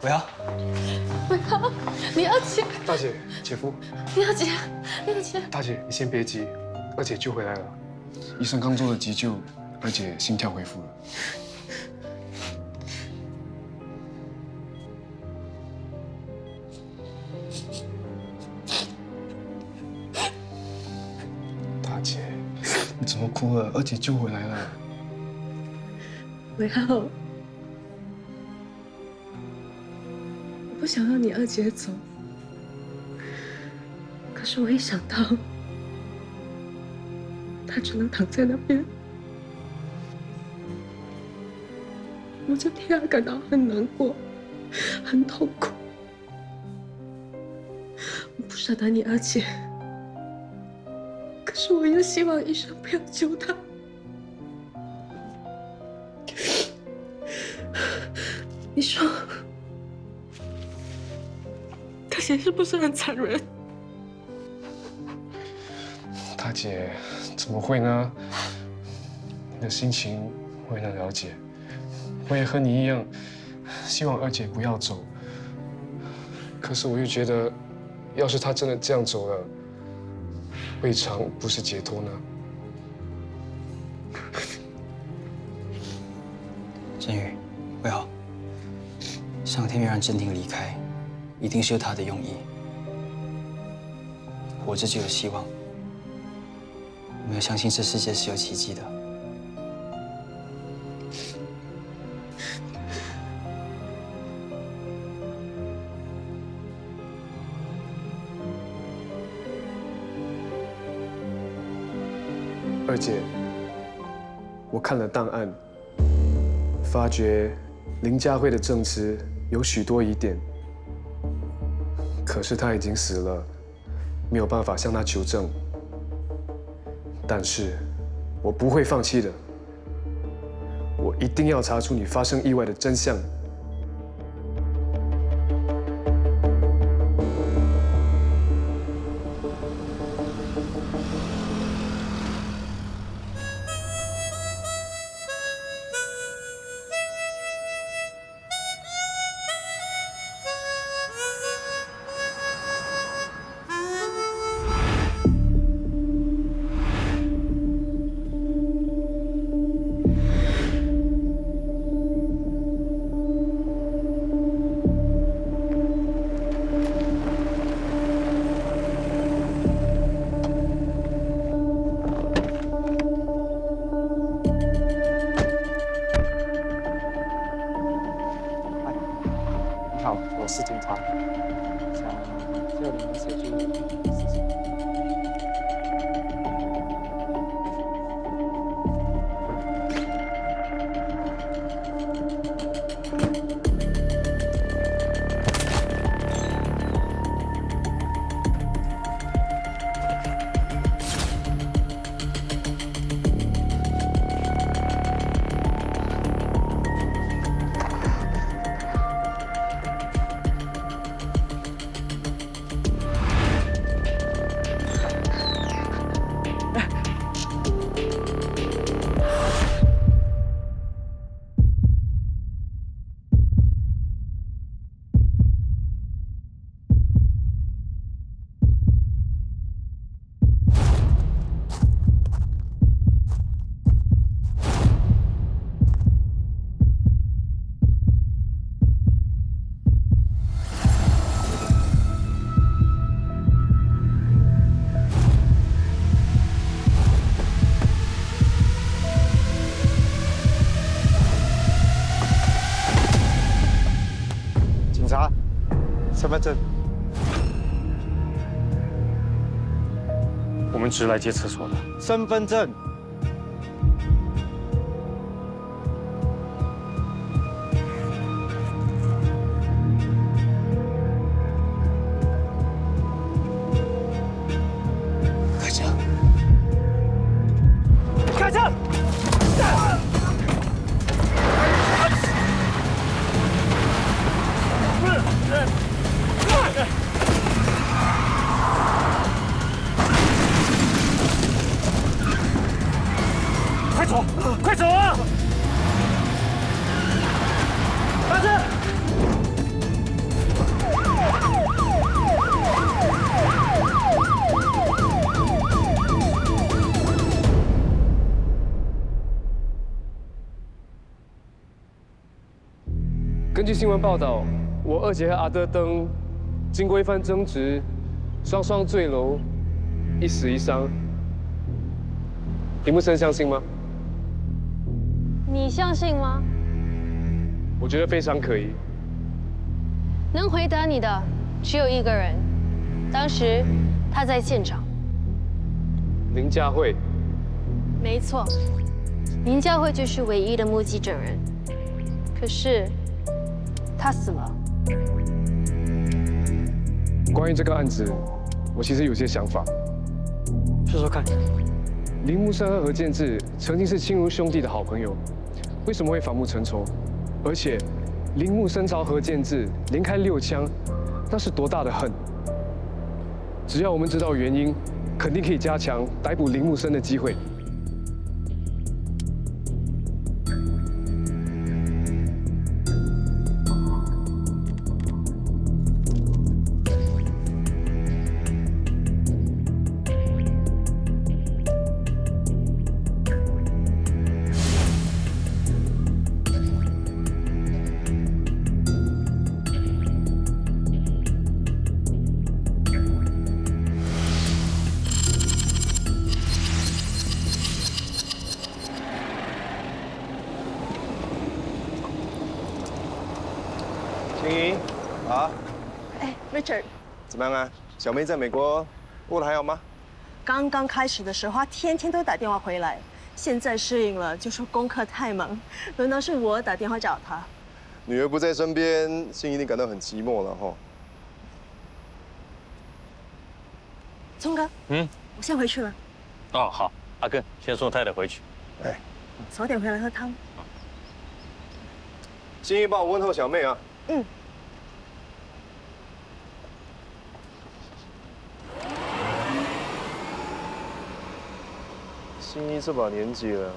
伟豪，伟豪，你二姐，大姐，姐夫，你二姐，你二姐，大姐，你先别急，二姐救回来了。医生刚做了急救，二姐心跳恢复了。大姐，你怎么哭了？二姐救回来了。伟豪，我不想让你二姐走，可是我一想到她只能躺在那边，我就替她感到很难过，很痛苦。我不舍得你二姐，可是我又希望医生不要救她。你说，大姐是不是很残忍？大姐，怎么会呢？你的心情我也能了解，我也和你一样，希望二姐不要走。可是我又觉得，要是她真的这样走了，未尝不是解脱呢。振宇，伟豪，上天要让郑婷离开，一定是有他的用意。活着就有希望，我们要相信这世界是有奇迹的。二姐，我看了档案，发觉林佳慧的证词有许多疑点，可是她已经死了，没有办法向她求证。但是，我不会放弃的，我一定要查出你发生意外的真相。你好，我是警察，想叫您协助一件事情。警察，身份证。我们只是来借厕所的。身份证。开枪！开枪！根据新闻报道，我二姐和阿德登经过一番争执，双双坠楼，一死一伤。林木生相信吗？你相信吗？我觉得非常可疑。能回答你的只有一个人，当时他在现场。林佳慧，没错，林佳慧就是唯一的目击证人。可是他死了。关于这个案子，我其实有些想法。说说看。林木生和何建志曾经是亲如兄弟的好朋友，为什么会反目成仇？而且，林木生朝何建志连开6枪，那是多大的恨！只要我们知道原因，肯定可以加强逮捕林木生的机会。青怡，啊，哎，Richard，怎么样啊？小妹在美国过得还好吗？刚刚开始的时候，他天天都打电话回来，现在适应了，就说功课太忙，轮到是我打电话找他。女儿不在身边，心一定感到很寂寞了哈。聪哥，我先回去了。哦，好，阿根先送太太回去。哎，早点回来喝汤。心怡帮我问候小妹啊。嗯。心怡这把年纪了，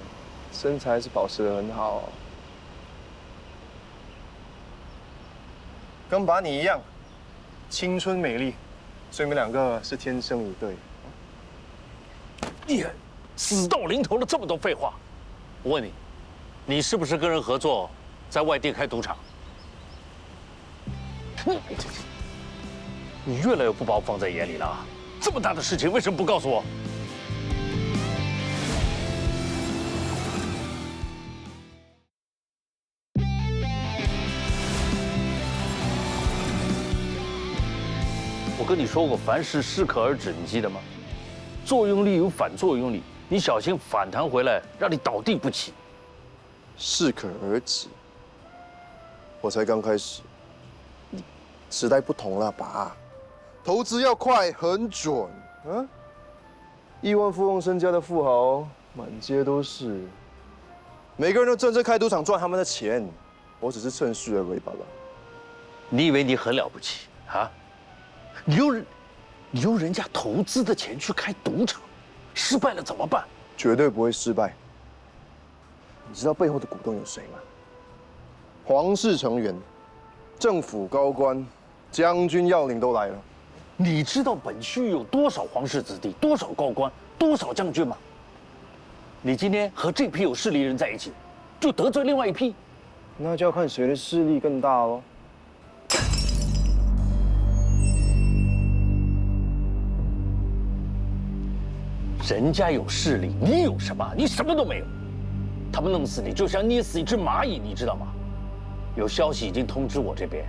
身材是保持得很好，跟把你一样，青春美丽，所以你们2个是天生一对。你死到临头了，这么多废话。我问你，你是不是跟人合作，在外地开赌场？你越来越不把我放在眼里了啊！这么大的事情，为什么不告诉我？我跟你说过，凡事适可而止，你记得吗？作用力有反作用力，你小心反弹回来，让你倒地不起。适可而止。我才刚开始，时代不同了吧？投资要快，很准。亿万富翁身家的富豪满街都是，每个人都真正开赌场赚他们的钱，我只是趁虚而入罢了。你以为你很了不起啊？你用人家投资的钱去开赌场，失败了怎么办？绝对不会失败。你知道背后的股东有谁吗？皇室成员、政府高官、将军要领都来了。你知道本区有多少皇室子弟、多少高官、多少将军吗？你今天和这批有势力人在一起，就得罪另外一批。那就要看谁的势力更大喽。人家有势力，你有什么？你什么都没有。他们弄死你，就像捏死一只蚂蚁，你知道吗？有消息已经通知我这边，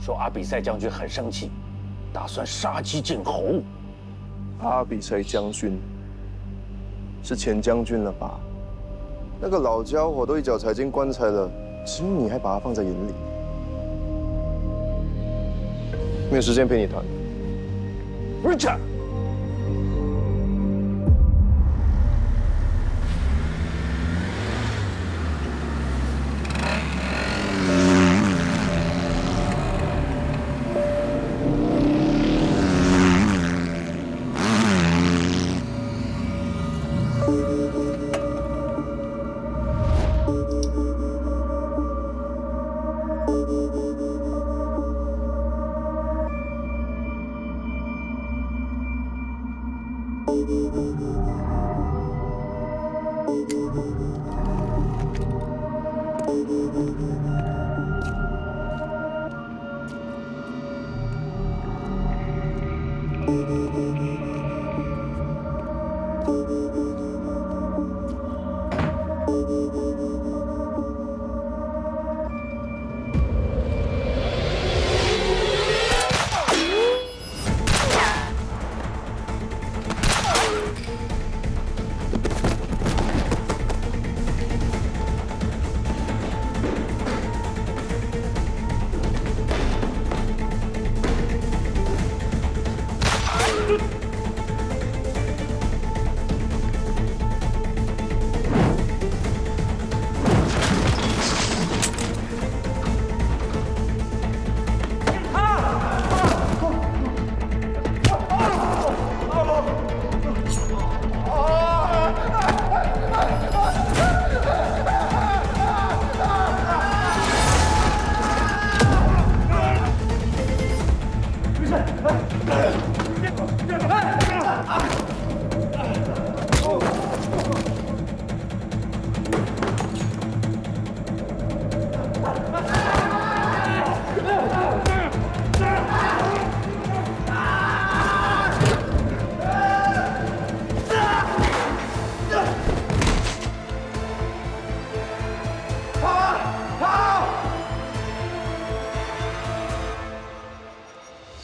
说阿比塞将军很生气，打算杀鸡儆猴。阿比塞将军是前将军了吧？那个老家伙都一脚踩进棺材了，只有你还把他放在眼里。没有时间陪你谈。Richard。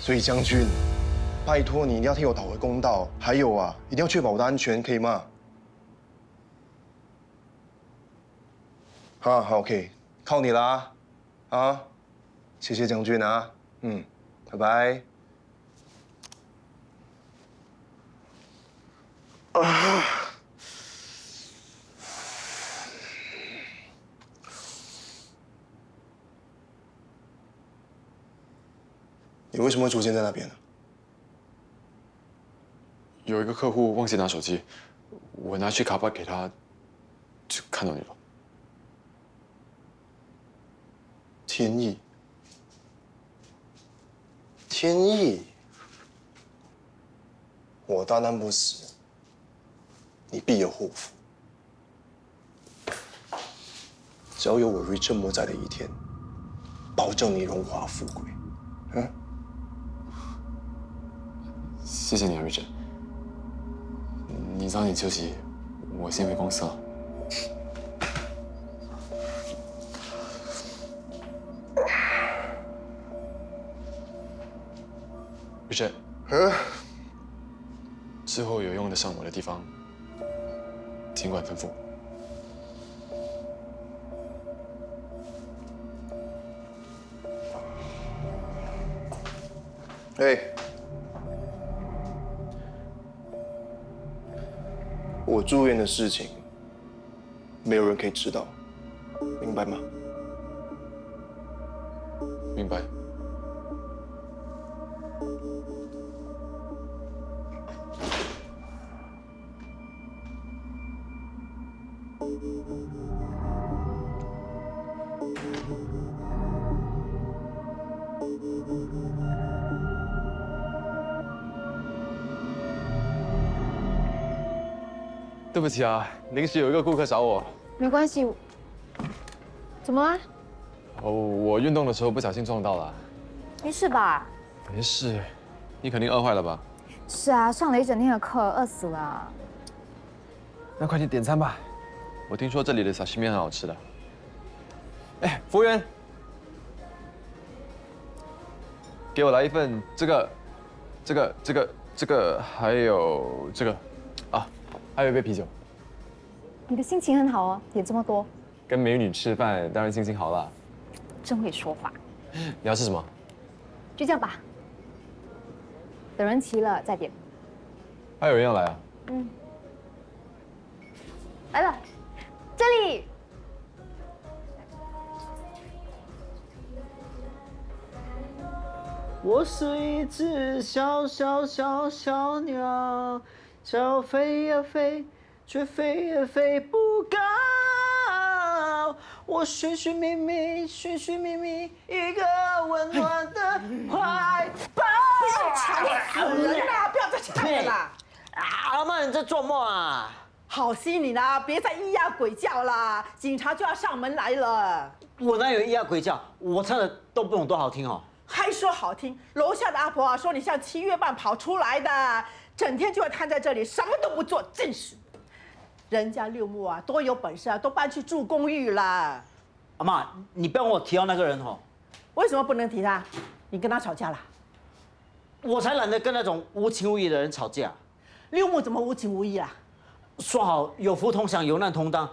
所以将军，拜托你一定要替我讨回公道。还有啊，一定要确保我的安全，可以吗？好 ，OK， 靠你啦，啊，谢谢将军啊，拜拜。你为什么会出现在那边呢？有一个客户忘记拿手机，我拿去卡巴给他，就看到你了。天意，天意，我大难不死，你必有后福。只要有我瑞正莫在的一天，保证你荣华富贵。谢谢你啊，瑞珍。你早点休息，我先回公司了。瑞珍，之后有用得上我的地方，尽管吩咐。哎，我住院的事情，没有人可以知道，明白吗？明白。对不起啊，临时有一个顾客找我。没关系。怎么了？哦，我运动的时候不小心撞到了。没事吧？没事，你肯定饿坏了吧？是啊，上了一整天的课，饿死了。那快点点餐吧，我听说这里的沙西面很好吃的。哎，服务员，给我来一份这个，还有这个，啊，还有一杯啤酒。你的心情很好哦，点这么多。跟美女吃饭，当然心情好啦。真会说话。你要吃什么？就这样吧。等人齐了再点。还有人要来啊？来了，这里。我是一只小鸟，想飞呀飞，却飞也飞不高。我寻寻觅觅，一个温暖的怀抱。吵死人啦！不要再唱了啦！阿妈，你在做梦啊？好心你啦，别再咿呀鬼叫啦，警察就要上门来了。我哪有咿呀鬼叫？我唱的都不懂多好听哦。还说好听，楼下的阿婆啊说你像7月半跑出来的，整天就要瘫在这里，什么都不做，真是。人家六木啊多有本事啊，都搬去住公寓啦。阿妈，你不要跟我提到那个人哦。为什么不能提他？你跟他吵架了？我才懒得跟那种无情无义的人吵架。六木怎么无情无义啦？说好有福同享，有难同当，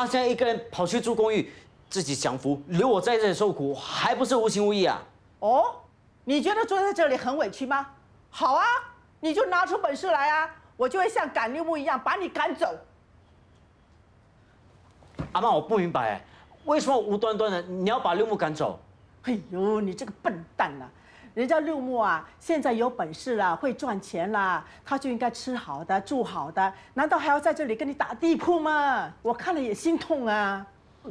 现在一个人跑去住公寓，自己享福，留我在这里受苦，还不是无情无义啊？哦，你觉得坐在这里很委屈吗？好啊，你就拿出本事来啊，我就会像赶六木一样把你赶走。阿妈，我不明白，为什么无端端的你要把六木赶走？哎呦，你这个笨蛋啊！人家六木啊，现在有本事啦，会赚钱啦，他就应该吃好的、住好的，难道还要在这里跟你打地铺吗？我看了也心痛啊！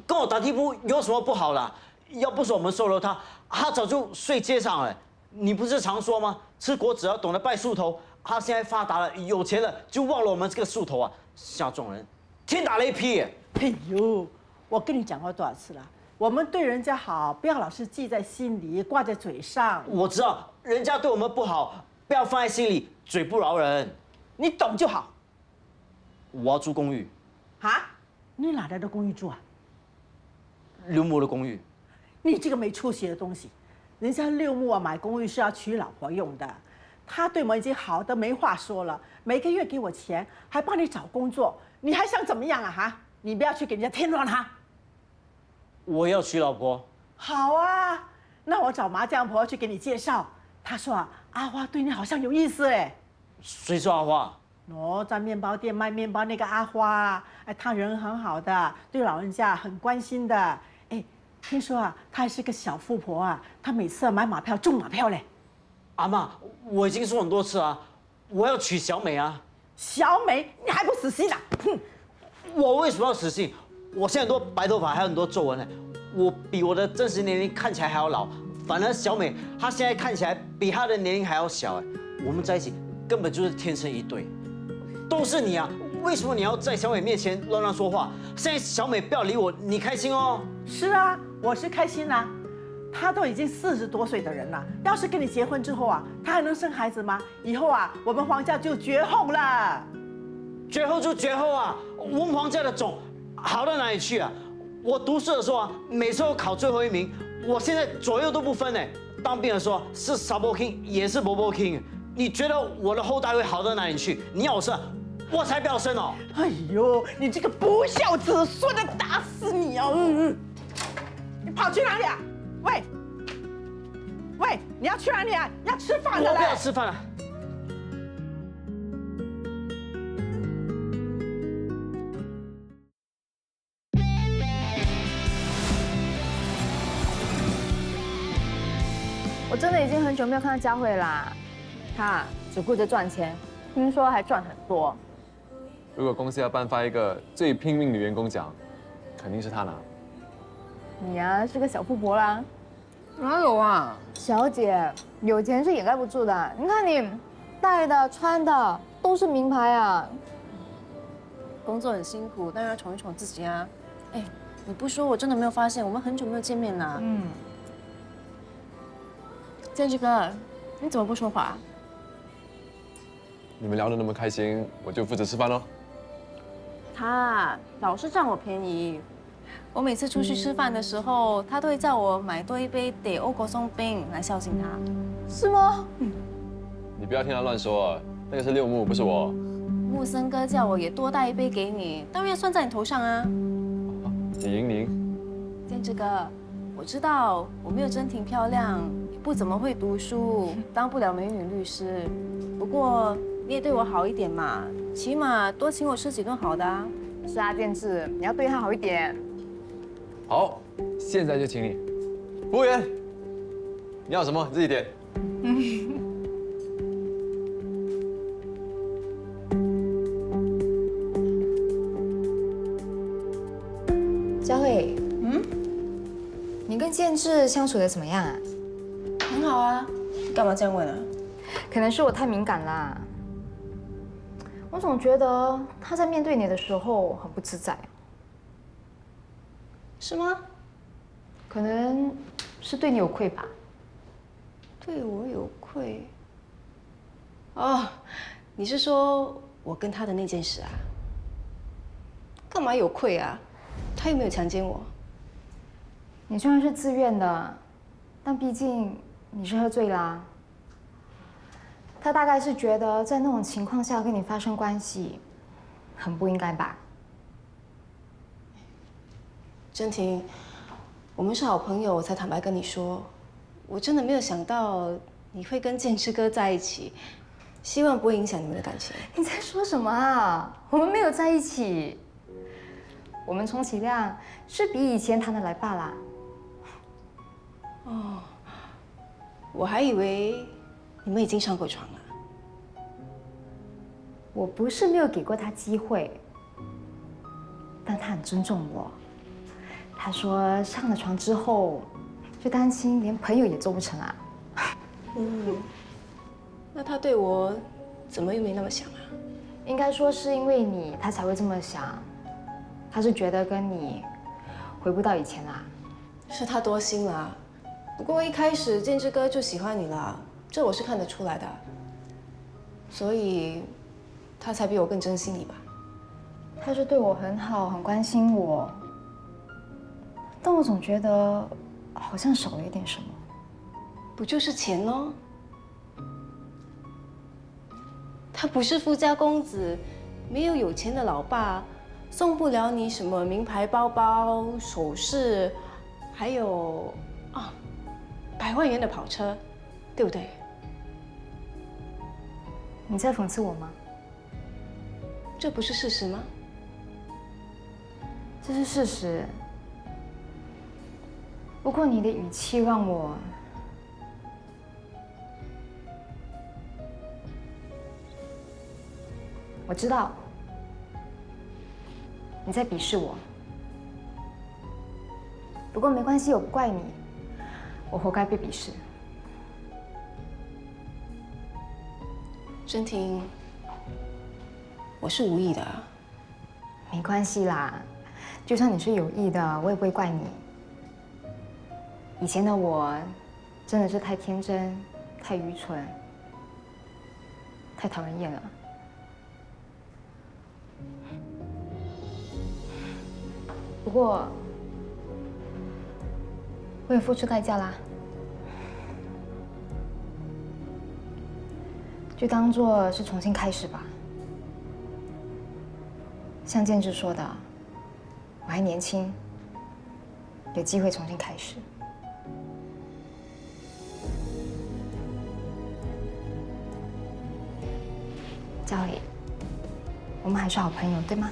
跟我打地铺有什么不好啦？要不是我们收留他，他早就睡街上了。你不是常说吗？吃果子要懂得拜树头。他现在发达了，有钱了，就忘了我们这个树头啊！像这种人，天打雷劈！哎呦，我跟你讲过多少次了？我们对人家好，不要老是记在心里，挂在嘴上。我知道人家对我们不好，不要放在心里，嘴不饶人。你懂就好。我要住公寓。啊？你哪来的公寓住啊？刘母的公寓。你这个没出息的东西，人家六木啊买公寓是要娶老婆用的，他对我们已经好的没话说了，每个月给我钱，还帮你找工作，你还想怎么样啊？哈，你不要去给人家添乱哈。我要娶老婆。好啊，那我找麻将婆去给你介绍。他说啊，阿花对你好像有意思哎。谁说阿花？哦，在面包店卖面包那个阿花，哎，她人很好的，对老人家很关心的。哎，听说啊，她还是个小富婆啊，她每次买马票中马票嘞。阿嬷，我已经说很多次啊，我要娶小美啊。小美，你还不死心啊？哼！我为什么要死心？我现在很多白头发，还有很多皱纹呢，我比我的真实年龄看起来还要老。反而小美她现在看起来比她的年龄还要小哎，我们在一起根本就是天生一对。都是你啊！为什么你要在小美面前乱说话？现在小美不要理我，你开心哦？是啊，我是开心啦。她都已经40多岁的人了，要是跟你结婚之后啊，她还能生孩子吗？以后啊，我们黄家就绝后了。绝后就绝后啊！我们黄家的种好到哪里去啊？我读书的时候啊，每次都考最后1名，我现在左右都不分哎。当兵的时候是傻波 king 也是伯伯 king， 你觉得我的后代会好到哪里去？你要我生，我才不要生哦！哎呦，你这个不孝子孙的，打死你啊！你跑去哪里啊？喂，喂，你要去哪里啊？要吃饭的嘞！我不要吃饭了。我真的已经很久没有看到佳慧啦，她只顾着赚钱，听说还赚很多。如果公司要颁发一个最拼命女员工奖，肯定是她拿。你呀，是个小富婆啦。哪有啊？小姐，有钱是掩盖不住的。你看你戴的、穿的都是名牌啊。工作很辛苦，当然要宠一宠自己啊。哎，你不说我真的没有发现，我们很久没有见面了。建志哥，你怎么不说话？你们聊得那么开心，我就负责吃饭喽。他老是占我便宜，我每次出去吃饭的时候，他都会叫我买多一杯得欧国松冰来孝敬他。是吗？你不要听他乱说，那个是六木，不是我。木森哥叫我也多带一杯给你，当然要算在你头上啊。你赢。建志哥，我知道我没有真婷漂亮，也不怎么会读书，当不了美女律师。不过你也对我好一点嘛，起码多请我吃几顿好的啊。是啊，建志，你要对他好一点。好，现在就请你。服务员，你要什么？你自己点。佳慧，你跟建志相处的怎么样啊？很好啊，干嘛这样问啊？可能是我太敏感啦。我总觉得他在面对你的时候很不自在。是吗？可能是对你有愧吧。对我有愧？哦，你是说我跟他的那件事啊？干嘛有愧啊？他又没有强奸我。你虽然是自愿的，但毕竟你是喝醉啦。他大概是觉得在那种情况下跟你发生关系，很不应该吧？真婷，我们是好朋友，我才坦白跟你说，我真的没有想到你会跟建志哥在一起，希望不会影响你们的感情。你在说什么啊？我们没有在一起，我们充其量是比以前谈得来罢啦。哦，我还以为你们已经上过床了。我不是没有给过他机会，但他很尊重我。他说上了床之后，就担心连朋友也做不成啊。那他对我怎么又没那么想啊？应该说是因为你，他才会这么想。他是觉得跟你回不到以前啦。是他多心啦。不过一开始建志哥就喜欢你啦，这我是看得出来的。所以他才比我更珍惜你吧？他是对我很好，很关心我。但我总觉得好像少了一点什么。不就是钱咯？他不是富家公子，没有有钱的老爸，送不了你什么名牌包包、首饰，还有100万元的跑车，对不对？你在讽刺我吗？这不是事实吗？这是事实。不过你的语气让我……我知道你在鄙视我，不过没关系，我不怪你，我活该被鄙视。真婷，我是无意的。没关系啦，就算你是有意的，我也不会怪你。以前的我真的是太天真、太愚蠢、太讨人厌了。不过，我也付出代价啦。就当做是重新开始吧。像建志说的，我还年轻，有机会重新开始。赵理，我们还是好朋友，对吗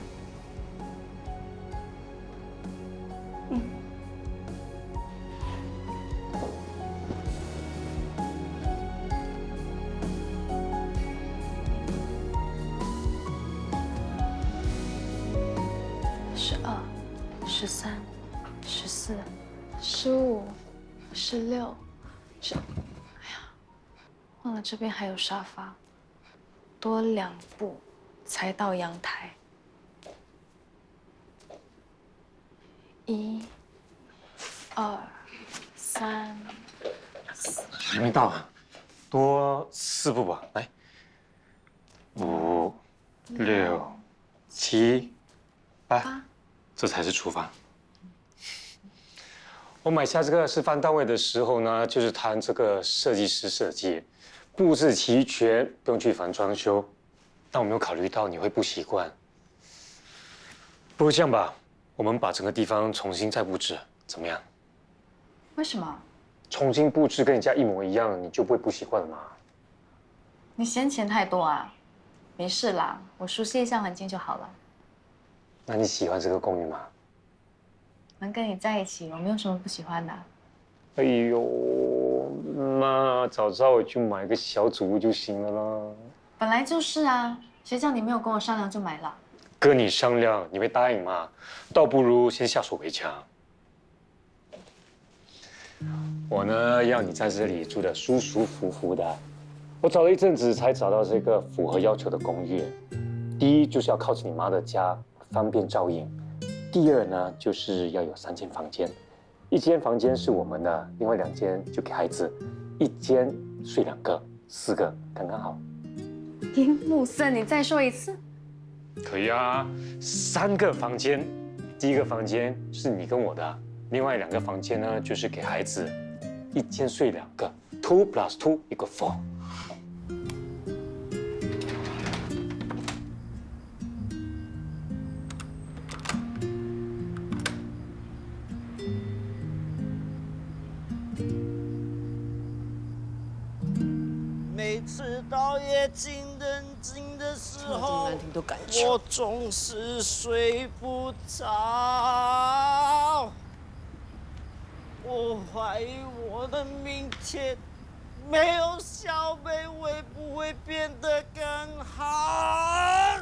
？12、13、14、15、16、哎呀，忘了这边还有沙发，多2步才到阳台。1、2、3、4，还没到啊，多4步吧。来，5、6、7、8，这才是厨房。我买下这个示范单位的时候呢，就是谈这个设计师设计，布置齐全，不用去烦装修。但我没有考虑到你会不习惯。不如这样吧，我们把整个地方重新再布置，怎么样？为什么？重新布置跟你家一模一样，你就不会不习惯了吗？你嫌钱太多啊？没事啦，我熟悉一下环境就好了。那你喜欢这个公寓吗？能跟你在一起，我没有什么不喜欢的。哎呦，那早知道我去买个小主屋就行了啦。本来就是啊，谁叫你没有跟我商量就买了？跟你商量，你会答应吗？倒不如先下手为强。我呢，要你在这里住得舒舒服服的。我找了一阵子才找到这个符合要求的公寓。第一就是要靠近你妈的家，方便照应。第二呢，就是要有3间房间，1间房间是我们的，另外2间就给孩子，1间睡2个，4个刚刚好。穆森，你再说一次。可以啊，3个房间，第1个房间是你跟我的，另外2个房间呢就是给孩子，1间睡2个，2 + 2 = 4。每次到夜静人静的时候，我总是睡不着。我怀疑我的明天没有小贝会不会变得更好？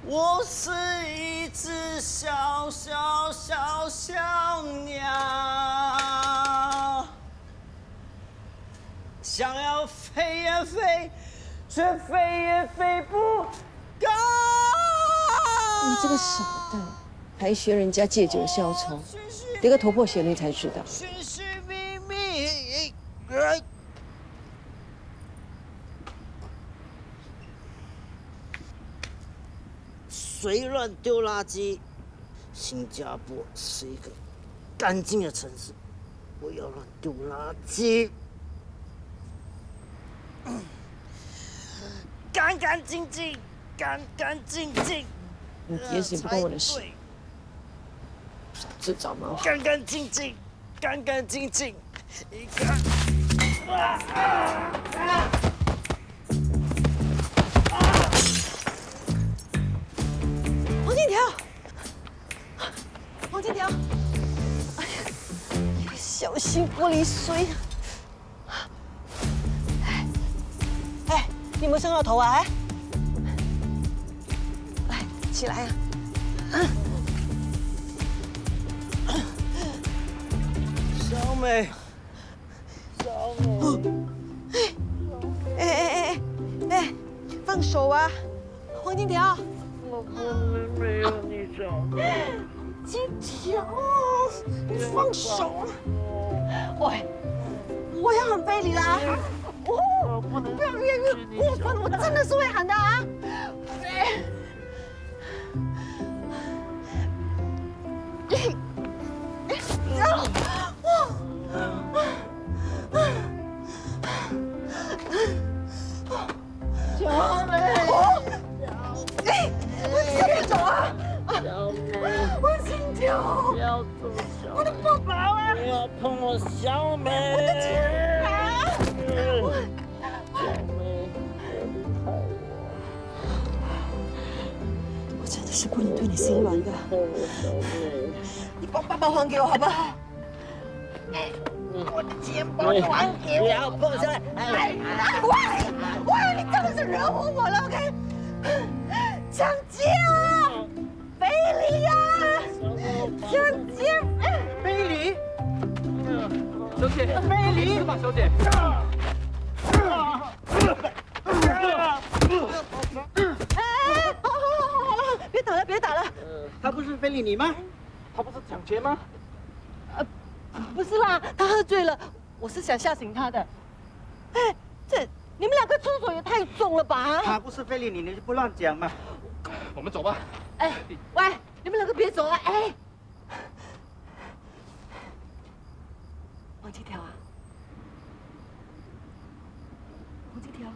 我是一只小鸟。想要飞也飞，却飞也飞不高。你这个傻蛋，还学人家借酒消愁，得个头破血流才知道。寻寻觅觅，随乱丢垃圾。新加坡是一个干净的城市，不要乱丢垃圾，干干净净，干干净净。你爹事不关我的事，自找麻烦。干干净净，干干净净，一个。黄金条，黄金条，哎呀，小心玻璃碎。哎，你有没有伤到头啊？来，起来呀！小美，小美，哎，放手啊，黄金条！我不能没有你小美。金条，你放手！喂，我要喊非礼啦！哦，不要越过分了，我真的是会喊的啊！小美，我先走啊！我心跳，不要动小美，我的宝宝啊！不要碰我小美，我的天啊！小美，别离开我真的是不能对你心软的。小美，你把爸爸还给我好不好？我的钱包你还给我！不要碰小美！哎，喂，你真的是惹火我了 ，OK？ 抢劫啊！非礼呀！抢劫！非礼！小姐，非礼！是吧，小姐？哎，好了，别打了，别打了。他不是非礼你吗？他不是抢劫吗？不是啦，他喝醉了，我是想吓醒他的。哎，你们两个出手也太重了吧？他不是非礼你，你就不乱讲嘛。我们走吧。哎，喂，你们两个别走啊！哎，黄金条啊，黄金条。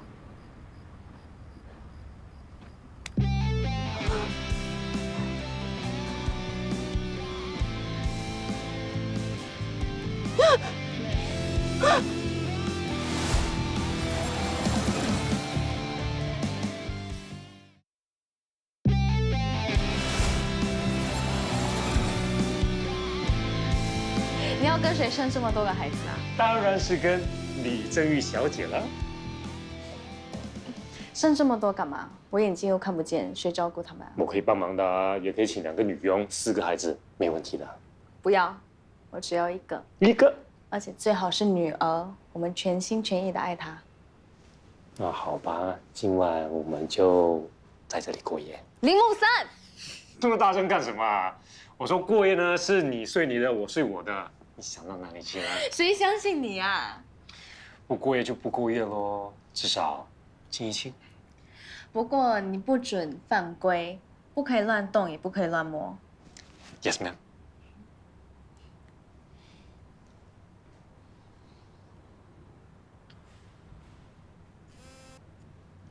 你要跟谁生这么多个孩子啊？当然是跟李正玉小姐了。生这么多干嘛？我眼睛又看不见，谁照顾他们啊？我可以帮忙的啊，也可以请2个女佣，4个孩子，没问题的。不要，我只要一个。一个？而且最好是女儿，我们全心全意的爱她。那好吧，今晚我们就在这里过夜。林木森，这么大声干什么啊？我说过夜呢，是你睡你的，我睡我的。你想到哪里去了？谁相信你啊？不过夜就不过夜喽，至少亲一亲。不过你不准犯规，不可以乱动，也不可以乱摸。Yes, ma'am。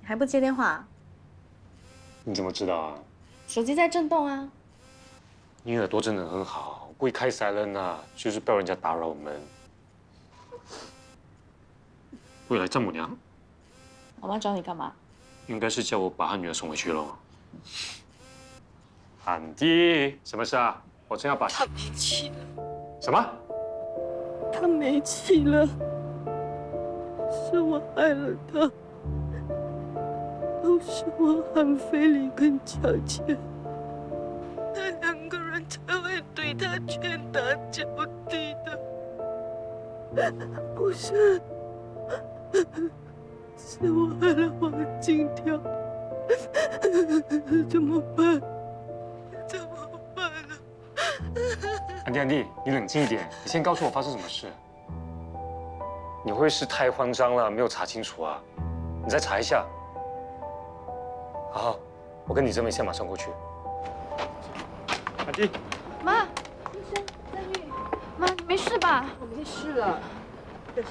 还不接电话？你怎么知道啊？手机在震动啊。你耳朵真的很好，不会开silent啊，就是不要人家打扰我们。未来丈母娘，我妈找你干嘛？应该是叫我把她女儿送回去喽。安迪，什么事啊？我正要把……他没气了。什么？他没气了，是我害了他，都是我喊非礼跟抢劫，那2个人才会对他拳打脚踢的，不是，是我害了黄金条，怎么办？怎么办呢？安迪，你冷静一点，你先告诉我发生什么事。你会是太慌张了，没有查清楚啊？你再查一下。好，我跟李正梅现在马上过去。安迪，妈，医生，郑玉，没事吧？我没事了，可是。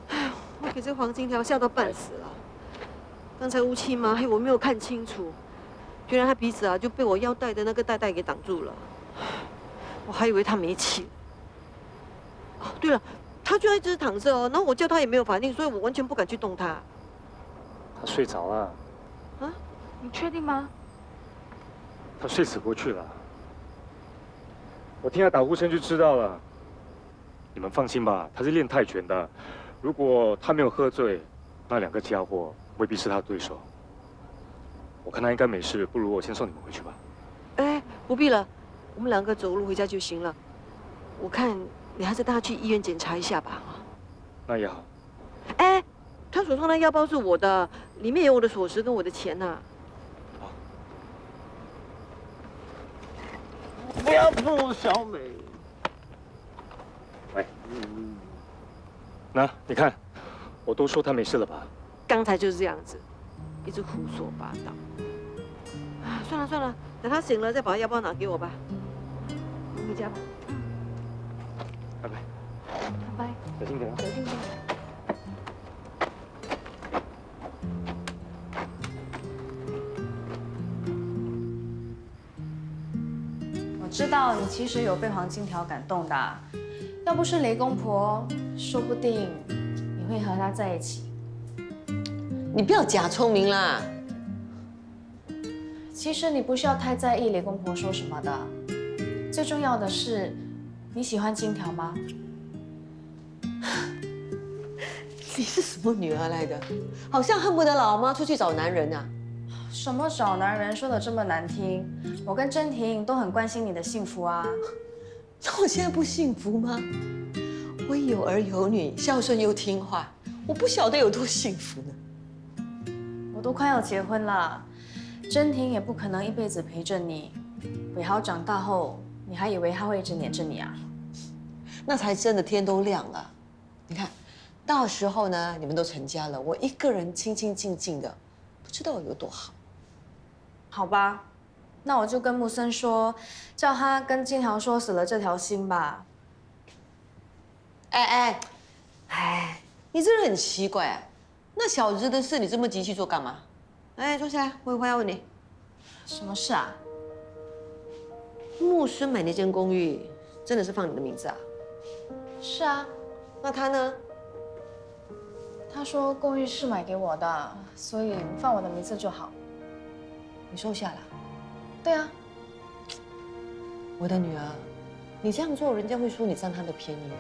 哎，我给这黄金条吓到半死了。刚才乌漆嘛黑，我没有看清楚，原来他鼻子啊就被我腰带的那个带带给挡住了。我还以为他没气。哦，对了，他就一直躺着哦，然后我叫他也没有反应，所以我完全不敢去动他。他睡着了。啊？你确定吗？他睡死过去了。我听他打呼声就知道了。你们放心吧，他是练泰拳的。如果他没有喝醉，那两个家伙未必是他的对手。我看他应该没事，不如我先送你们回去吧。哎，不必了，我们两个走路回家就行了。我看你还是带他去医院检查一下吧。那也好。哎，他手上的腰包是我的，里面有我的锁匙跟我的钱呐。不要碰小美。喂，那你看，我都说他没事了吧？刚才就是这样子，一直胡说八道。啊，算了算了，等他醒了再把腰包拿给我吧。我们回家吧。拜拜。拜拜。小心点啊。小心点。我知道你其实有被黄金条感动的，要不是雷公婆，说不定你会和他在一起。你不要假聪明啦。其实你不需要太在意雷公婆说什么的，最重要的是你喜欢金条吗？你是什么女儿来的？好像恨不得老妈出去找男人啊！什么找男人说的这么难听？我跟真婷都很关心你的幸福啊。那我现在不幸福吗？我有儿有女，孝顺又听话，我不晓得有多幸福呢。我都快要结婚了，真婷也不可能一辈子陪着你。伟豪长大后，你还以为他会一直黏着你啊？那才真的天都亮了。你看，到时候呢，你们都成家了，我一个人清清静静的，不知道有多好。好吧，那我就跟木森说，叫他跟金条说死了这条心吧。哎，你这人很奇怪啊！那小子的事你这么急去做干嘛？哎，坐下来，我有话要问你。什么事啊？木孙买那间公寓，真的是放你的名字啊？是啊。那他呢？他说公寓是买给我的，所以放我的名字就好。你收下了？对啊。我的女儿，你这样做，人家会说你占他的便宜的。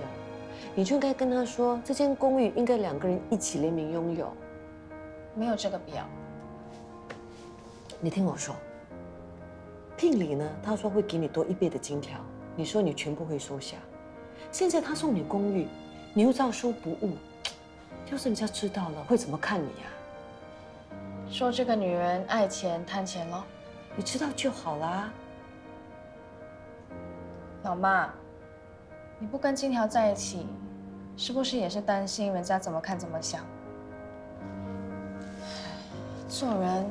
你就应该跟他说，这间公寓应该2个人一起联名拥有。没有这个必要。你听我说，聘礼呢，他说会给你多1倍的金条，你说你全部会收下。现在他送你公寓，你又照收不误，要是人家知道了，会怎么看你呀？说这个女人爱钱贪钱咯，你知道就好啦。老妈，你不跟金条在一起，是不是也是担心人家怎么看怎么想？做人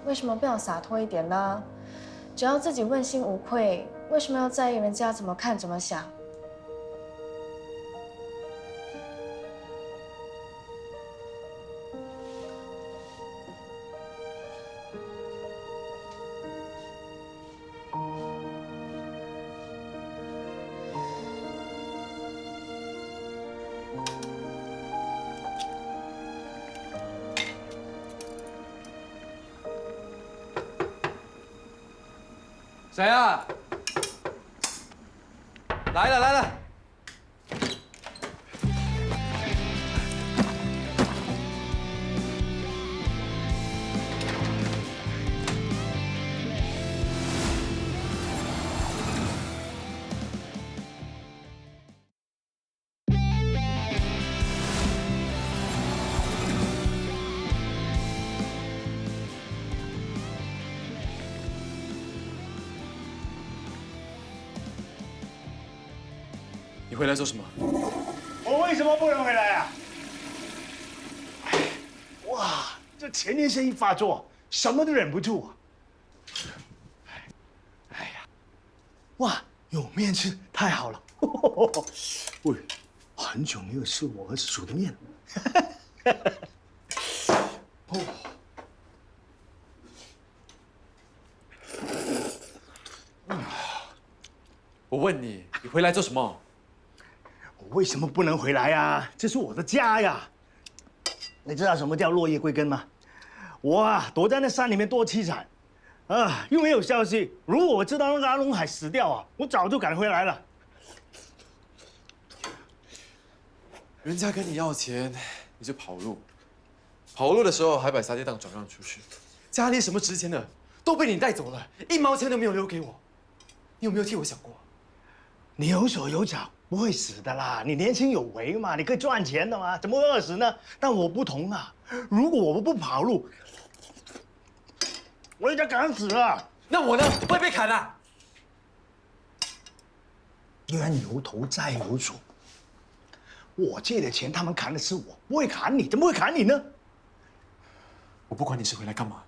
为什么不要洒脱一点呢？只要自己问心无愧，为什么要在意人家怎么看怎么想？谁啊？来了来了。你回来做什么？我为什么不能回来啊？哇，这前列腺一发作，什么都忍不住啊！哇，有面吃，太好了！喂，很久没有吃我儿子煮的面了。哦。我问你，你回来做什么？我为什么不能回来呀？这是我的家呀！你知道什么叫落叶归根吗？我啊，躲在那山里面多凄惨啊！又没有消息。如果我知道那个阿龙海死掉啊，我早就赶回来了。人家跟你要钱，你就跑路。跑路的时候还把沙爹档转让出去，家里什么值钱的都被你带走了，1毛钱都没有留给我。你有没有替我想过？你有手有脚，不会死的啦。你年轻有为嘛，你可以赚钱的嘛，怎么会饿死呢？但我不同啊，如果我不跑路，我人家赶死了。那我呢？会被砍啊？冤有头债有主。我借的钱，他们砍的是我，不会砍你，怎么会砍你呢？我不管你是回来干嘛，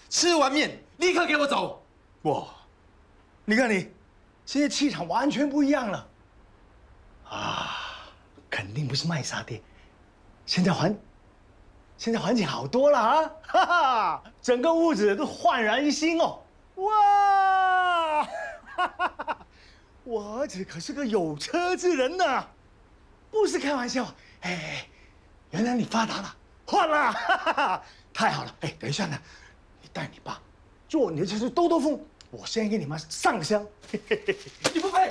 吃完面立刻给我走。哇，你看你，现在气场完全不一样了。啊，肯定不是卖沙爹，现在环境好多了啊！哈哈，整个屋子都焕然一新哦。哇，哈哈，我儿子可是个有车之人呐，不是开玩笑。哎，原来你发达了，换了，哈哈，太好了。哎，等一下呢，你带你爸坐你的车去兜兜风，我先给你妈上香。你不配！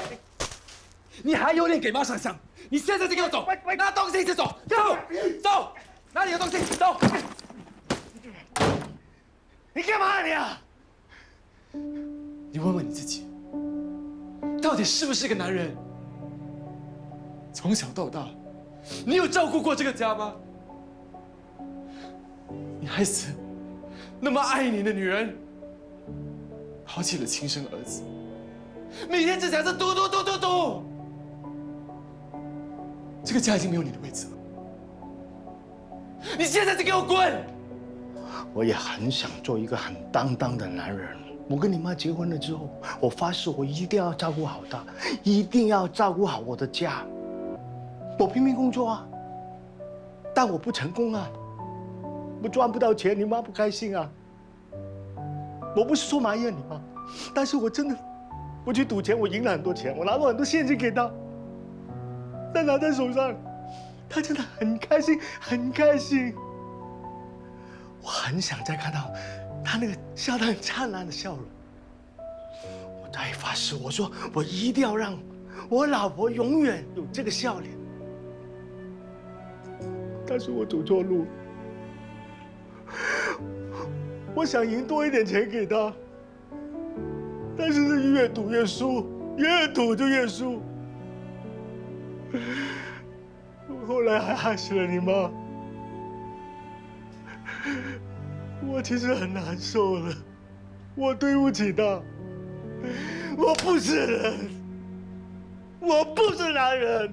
你还有脸给妈上香？你现在就给我走！拿东西就走！走！走！哪里有东西？走！你干嘛你啊？你问问你自己，到底是不是个男人？从小到大，你有照顾过这个家吗？你害死那么爱你的女人，抛弃了亲生儿子，每天只想着赌。这个家已经没有你的位置了，你现在就给我滚！我也很想做一个很担当的男人。我跟你妈结婚了之后，我发誓我一定要照顾好她，一定要照顾好我的家。我拼命工作啊，但我不成功啊，我赚不到钱，你妈不开心啊。我不是说埋怨你妈，但是我真的，我去赌钱，我赢了很多钱，我拿了很多现金给她，但拿在手上，她真的很开心，很开心。我很想再看到她那个笑得很灿烂的笑容。我再发誓，我说我一定要让我老婆永远有这个笑脸。但是我走错路，我想赢多一点钱给她，但是越赌越输，越赌就越输。我后来还害死了你妈，我其实很难受了，我对不起她，我不是人，我不是男人。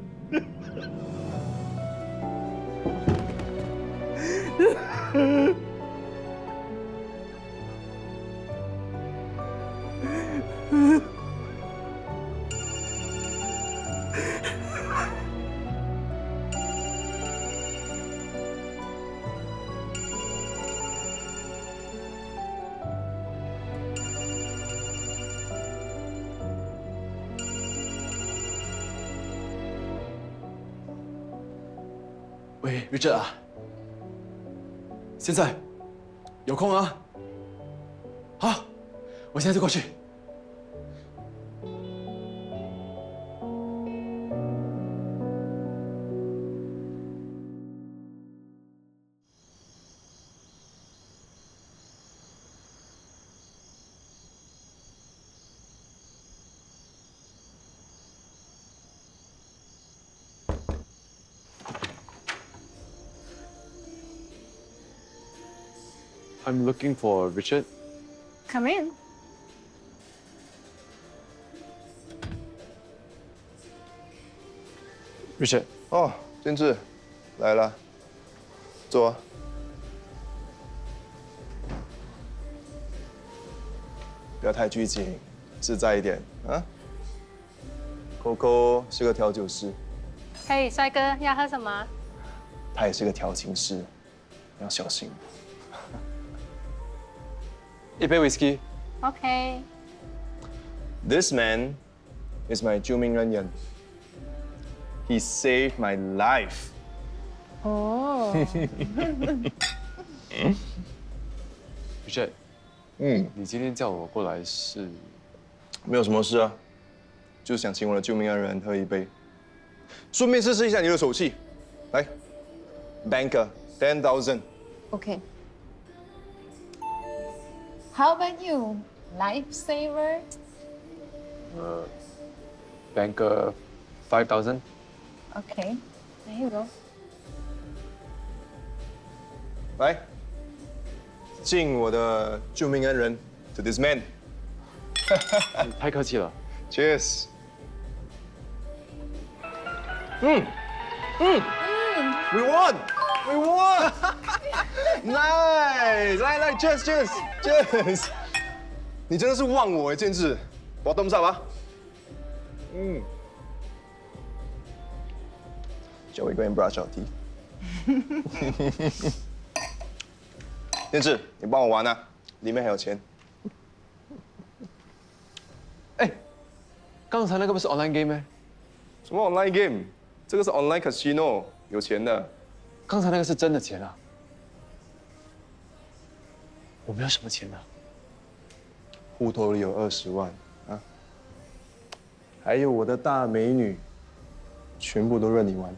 喂，Richard 啊，现在有空啊？好，我现在就过去。I'm looking for Richard. Come in. Richard. 哦，建志，来了，坐。不要太拘谨，自在一点啊。Coco 是个调酒师，嘿，帅哥，要喝什么？他也是个调情师，要小心。一杯 whisky。 OK。 This man is my 救命恩人。He saved my life. 哦。Richard，你今天叫我过来是？没有什么事啊，就是想请我的救命恩人喝一杯，顺便试试一下你的手气。来 ，Banker 10,000。Okay. How about you, lifesaver? Banker 5,000。 Okay, there you go. 来，敬我的救命恩人 to this man。你太客气了。Cheers。We won! We won! Nice! 来 ，Cheers！ 你真的是忘我建志，我动手吧。Shall we go and brush our teeth? 建志，你帮我玩啊，里面还有钱。哎，刚才那个不是 online game 吗？什么 online game？ 这个是 online casino， 有钱的。刚才那个是真的钱啊。我没有什么钱啊。户头里有20万啊，还有我的大美女，全部都任你玩，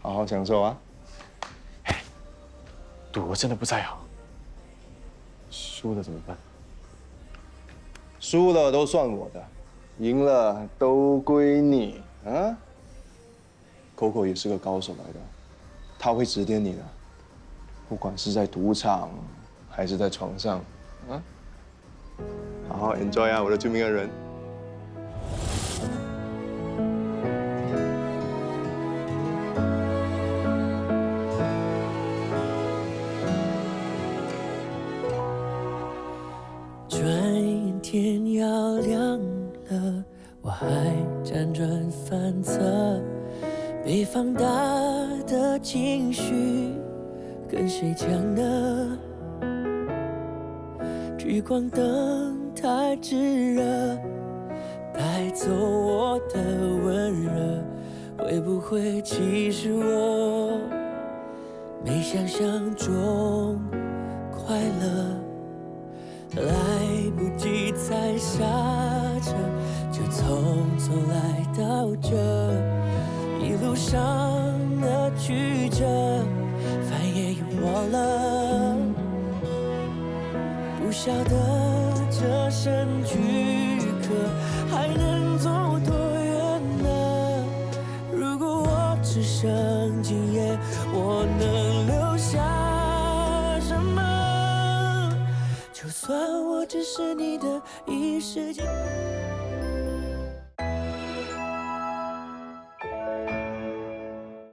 好好享受啊！赌我真的不在行，输了怎么办？输了都算我的，赢了都归你啊！Coco 也是个高手来的，他会指点你的，不管是在赌场还是在床上，啊！好好 enjoy 啊，我的救命恩人。转眼天要亮了，我还辗转反侧，被放大的情绪跟谁讲呢？聚光灯太炙热，带走我的温热，会不会其实我没想象中快乐？来不及踩刹车，就匆匆来到这，一路上的曲折，饭也有我了。不晓得这声躯壳还能走多远呢？如果我只剩今夜，我能留下什么？就算我只是你的一时间。